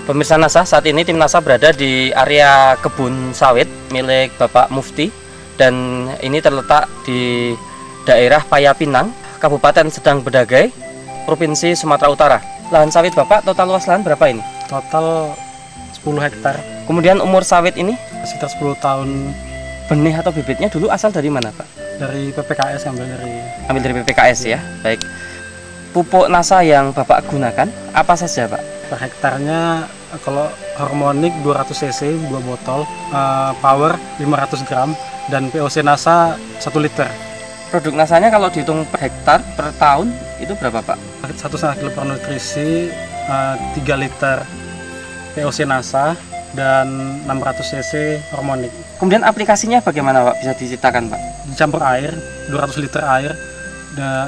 Pemirsa NASA, saat ini tim NASA berada di area kebun sawit milik Bapak Mufti, dan ini terletak di daerah Payapinang, Kabupaten Sedang Bedagai, Provinsi Sumatera Utara. Lahan sawit Bapak, total luas lahan berapa ini? Total 10 hektar. Kemudian umur sawit ini? Sekitar 10 tahun. Benih atau bibitnya dulu asal dari mana Pak? Dari PPKS, ambil dari PPKS ya. Baik. Pupuk NASA yang Bapak gunakan apa saja Pak? Per hektarnya kalau harmonik 200 cc 2 botol, power 500 gram, dan POC NASA 1 liter. Produk NASA-nya kalau dihitung per hektar per tahun itu berapa Pak? 1,5 kilo per nutrisi, 3 liter POC NASA, dan 600 cc harmonik. Kemudian aplikasinya bagaimana Pak? Bisa diceritakan Pak? Dicampur air, 200 liter air,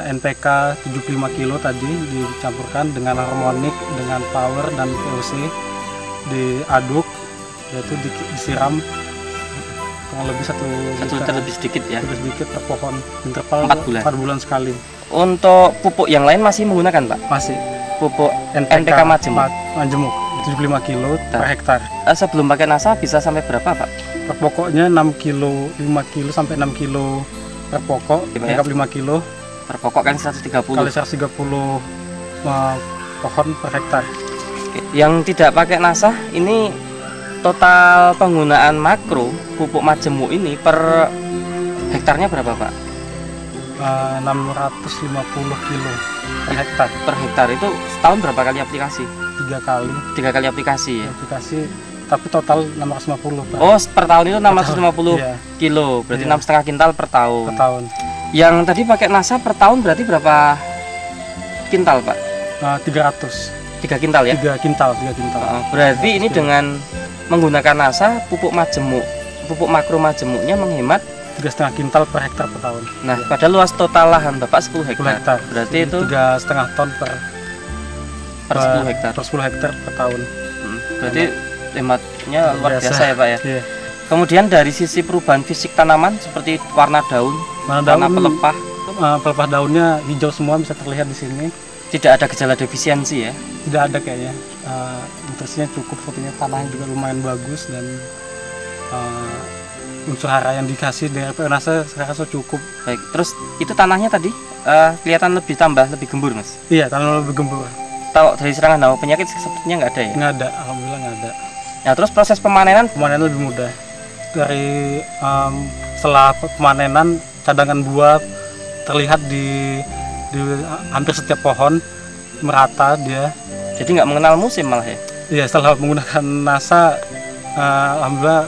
NPK 75 kilo tadi dicampurkan dengan harmonik, dengan power dan POC, diaduk, yaitu disiram kurang lebih 1 liter lebih sedikit ya? Lebih sedikit per pohon, interval 4 bulan sekali. Untuk pupuk yang lain masih menggunakan Pak? Masih. Pupuk NPK Majemuk 75 kilo per hektar. Sebelum pakai NASA bisa sampai berapa Pak? Per pokoknya 6 kilo, 5 kilo sampai 6 kilo per pokok, ya? 5 kilo. Per pokok kan 130 kali 130 pohon per hektar. Yang tidak pakai NASA ini total penggunaan makro pupuk majemuk ini per hektarnya berapa Pak? 650 kilo per hektar. Per hektar itu setahun berapa kali aplikasi? 3 kali. 3 kali aplikasi ya? Aplikasi, tapi total 650 per. Oh, per tahun itu 650 iya. kilo, berarti Iya. 6,5 kintal per tahun. Per tahun. Yang tadi pakai NASA per tahun berarti berapa kintal Pak? 300. 3 kintal ya? 3 kintal. Berarti ini dengan menggunakan NASA, pupuk makro majemuknya menghemat 3,5 kintal per hektar per tahun. Nah, pada luas total lahan Bapak 10 hektar. Berarti itu 3,5 ton per 10 hektar. Per 10 hektar per tahun. Berarti hematnya luar biasa ya Pak ya? Iya. Kemudian dari sisi perubahan fisik tanaman seperti warna daun, warna pelepah. Pelepah daunnya hijau semua, bisa terlihat di sini. Tidak ada gejala defisiensi ya? Tidak ada kayaknya. Nutrisinya cukup, fotonya tanahnya juga lumayan bagus, dan unsur hara yang dikasih dari PO NASA saya rasa cukup. Baik, terus itu tanahnya tadi kelihatan lebih gembur Mas? Iya, tanah lebih gembur. Tahu dari serangan hama penyakit sepertinya nggak ada ya? Nggak ada, alhamdulillah nggak ada. Nah, terus proses pemanenan lebih mudah. Dari setelah pemanenan, cadangan buah terlihat di hampir setiap pohon, merata dia. Jadi nggak mengenal musim malah ya? Iya, setelah menggunakan NASA, alhamdulillah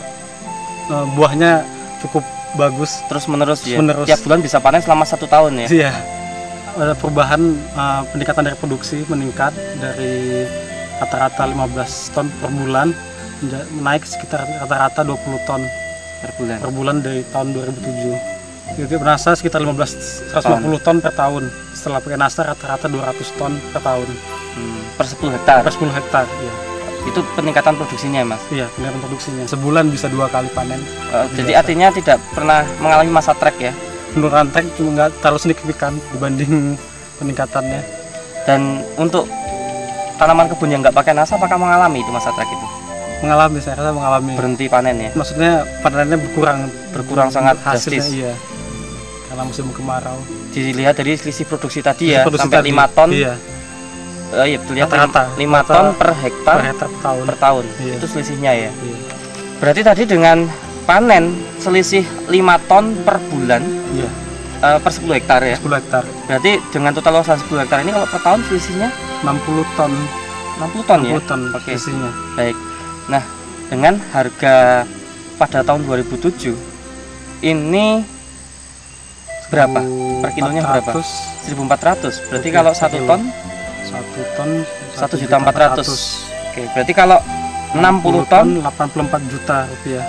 buahnya cukup bagus. Terus menerus ya? Tiap bulan bisa panen selama 1 tahun ya? Iya, ada perubahan, peningkatan dari produksi meningkat dari rata-rata 15 ton per bulan, naik sekitar rata-rata 20 ton per bulan dari tahun 2007. Jadi NASA sekitar 150 ton per tahun. Setelah pakai NASA rata-rata 200 ton per tahun. Per 10 hektar? Per 10 hektar, iya. Itu peningkatan produksinya Mas? Iya, peningkatan produksinya. Sebulan bisa 2 kali panen. Jadi artinya tidak pernah mengalami masa trek ya? Penurunan trek cuma nggak terlalu signifikan dibanding peningkatannya. Dan untuk tanaman kebun yang nggak pakai NASA, apakah mengalami itu masa trek itu? Mengalami, saya rasa mengalami. Berhenti panen ya? Maksudnya panennya berkurang sangat hasilnya, drastis. iya. Karena musim kemarau. Dilihat dari selisih produksi tadi ya, sampai 5 ton. Iya. Iya, terlihat rata-rata 5 ton per hektar per tahun. Iya. Itu selisihnya ya. Iya. Berarti tadi dengan panen selisih 5 ton per bulan. Iya. Per 10 hektar ya. 10 hektar. Berarti dengan total luasan 10 hektar ini kalau per tahun selisihnya 60 ton. 60 ton ya. 60 ton selisihnya. Baik. Nah, dengan harga pada tahun 2007 ini berapa? Per kilonya berapa? 1.400. Berarti kalau 1 ton 1.400.000. Oke, berarti kalau 60 ton 84 juta rupiah.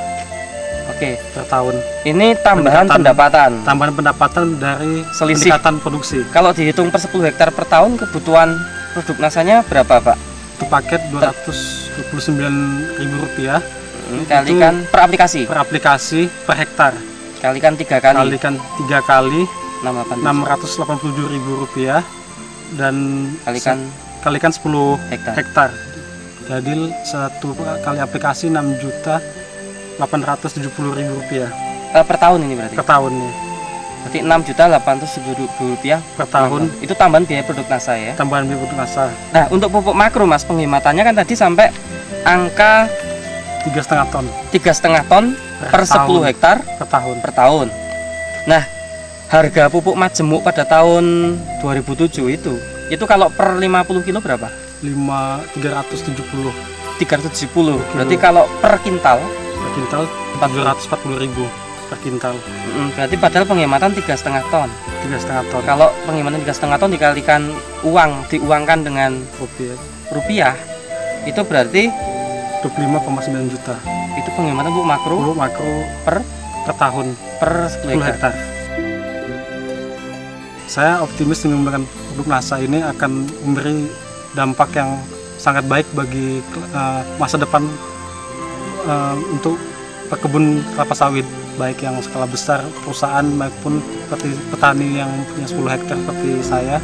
Oke, per tahun. Ini tambahan pendapatan. Tambahan pendapatan dari selisih peningkatan produksi. Kalau dihitung per 10 hektar per tahun, kebutuhan produk NASA-nya berapa, Pak? Itu paket Rp229.000. Kalikan per aplikasi. Per aplikasi per hektar. Kalikan 3 kali. Kalikan 3 kali. Rp687.000, dan kalikan 10 hektar. Jadi satu kali aplikasi 6.870.000 rupiah Per tahun ini berarti? per tahun nih. Berarti 6.870.000 rupiah Per tahun. Itu tambahan biaya produk NASA ya? Tambahan biaya produk NASA. Nah, untuk pupuk makro Mas, penghematannya kan tadi sampai angka 3,5 ton 3,5 ton per 10 hektar per tahun. per tahun. Nah, harga pupuk majemuk pada tahun 2007 itu kalau per 50 kilo berapa? 370 370. Berarti kalau per kintal per kintal 740.000 per kintal. Berarti padahal penghematan 3,5 ton. 3,5 ton Kalau penghematan 3,5 ton dikalikan diuangkan dengan rupiah, itu berarti 25,9 juta. itu penghematan pupuk makro Pupuk makro per tahun per 10 hektar. Saya optimis dengan menggunakan produk NASA ini akan memberi dampak yang sangat baik bagi masa depan untuk pekebun kelapa sawit, baik yang skala besar perusahaan maupun seperti petani yang punya 10 hektar seperti saya.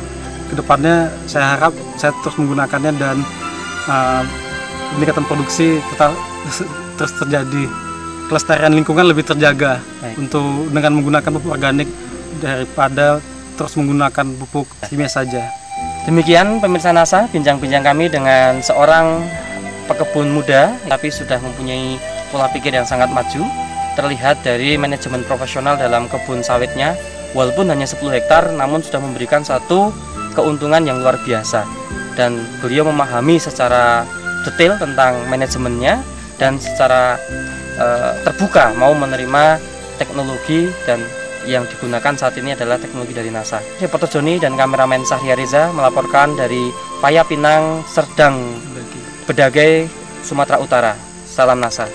Kedepannya saya harap saya terus menggunakannya dan peningkatan produksi terus terjadi, kelestarian lingkungan lebih terjaga. Baik. Untuk dengan menggunakan pupuk organik daripada terus menggunakan pupuk kimia saja. Demikian pemirsa NASA, bincang-bincang kami dengan seorang pekebun muda tapi sudah mempunyai pola pikir yang sangat maju, terlihat dari manajemen profesional dalam kebun sawitnya. Walaupun hanya 10 hektar namun sudah memberikan satu keuntungan yang luar biasa, dan beliau memahami secara detail tentang manajemennya dan secara terbuka mau menerima teknologi dan yang digunakan saat ini adalah teknologi dari NASA. Reporter Joni dan kameramen Sahria Reza melaporkan dari Paya Pinang, Serdang, Bedagai, Sumatera Utara. Salam NASA.